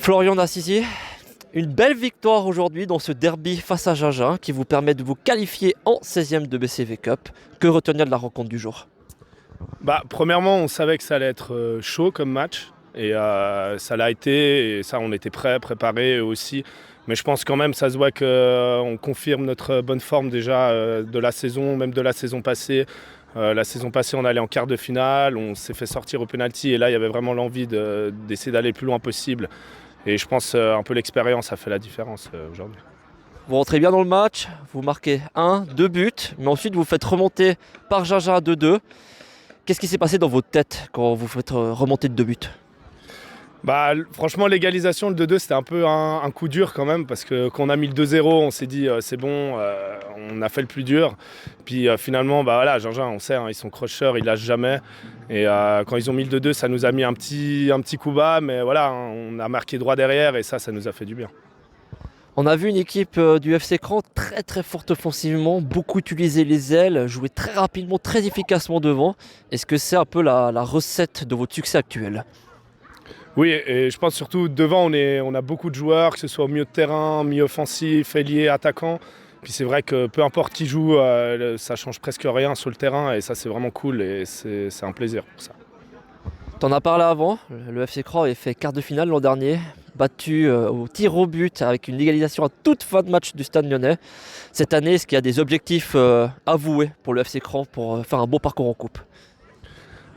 Florian Nassisi, une belle victoire aujourd'hui dans ce derby face à Gingin qui vous permet de vous qualifier en 16e de BCV Cup. Que retenir de la rencontre du jour? Premièrement, on savait que ça allait être chaud comme match et ça l'a été et ça on était prêts, préparés aussi. Mais je pense quand même ça se voit qu'on confirme notre bonne forme déjà de la saison, même de la saison passée. La saison passée on allait en quart de finale, on s'est fait sortir au penalty et là il y avait vraiment l'envie d'essayer d'aller le plus loin possible. Et je pense un peu l'expérience a fait la différence aujourd'hui. Vous rentrez bien dans le match, vous marquez 2 buts, mais ensuite vous vous faites remonter par Gingin à 2-2. Qu'est-ce qui s'est passé dans votre tête quand vous faites remonter de 2 buts? Franchement, l'égalisation, le 2-2, c'était un peu un coup dur quand même, parce que quand on a mis le 2-0, on s'est dit c'est bon, on a fait le plus dur. Puis finalement, Gingin, on sait, hein, ils sont crocheurs, ils lâchent jamais. Et quand ils ont mis le 2-2, ça nous a mis un petit coup bas, mais voilà, hein, on a marqué droit derrière et ça nous a fait du bien. On a vu une équipe du FC Cran très très forte offensivement, beaucoup utiliser les ailes, jouer très rapidement, très efficacement devant. Est-ce que c'est un peu la recette de votre succès actuel? Oui, et je pense surtout devant, on a beaucoup de joueurs, que ce soit au milieu de terrain, milieu offensif, ailier, attaquant. Puis c'est vrai que peu importe qui joue, ça change presque rien sur le terrain et ça c'est vraiment cool et c'est un plaisir pour ça. T'en as parlé avant, le FC Cran avait fait quart de finale l'an dernier, battu au tir au but avec une égalisation à toute fin de match du Stade Lyonnais. Cette année, est-ce qu'il y a des objectifs avoués pour le FC Cran pour faire un beau parcours en coupe?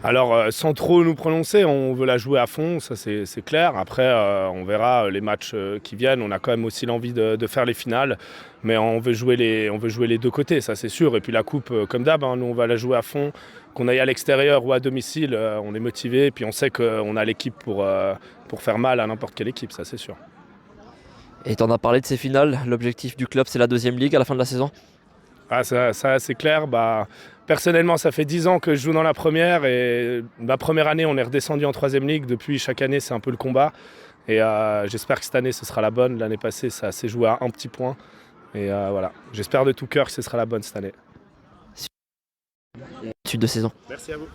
Alors, sans trop nous prononcer, on veut la jouer à fond, ça c'est clair. Après, on verra les matchs qui viennent. On a quand même aussi l'envie de faire les finales, mais on veut jouer les deux côtés, ça c'est sûr. Et puis la coupe, comme d'hab, hein, nous on va la jouer à fond. Qu'on aille à l'extérieur ou à domicile, on est motivé. Et puis on sait qu'on a l'équipe pour faire mal à n'importe quelle équipe, ça c'est sûr. Et t'en as parlé de ces finales, l'objectif du club c'est la deuxième ligue à la fin de la saison? Ça c'est clair. Personnellement, ça fait 10 ans que je joue dans la première et ma première année, on est redescendu en troisième ligue. Depuis, chaque année, c'est un peu le combat. Et j'espère que cette année, ce sera la bonne. L'année passée, ça s'est joué à un petit point. Et voilà, j'espère de tout cœur que ce sera la bonne cette année. Suite de saison. Merci à vous.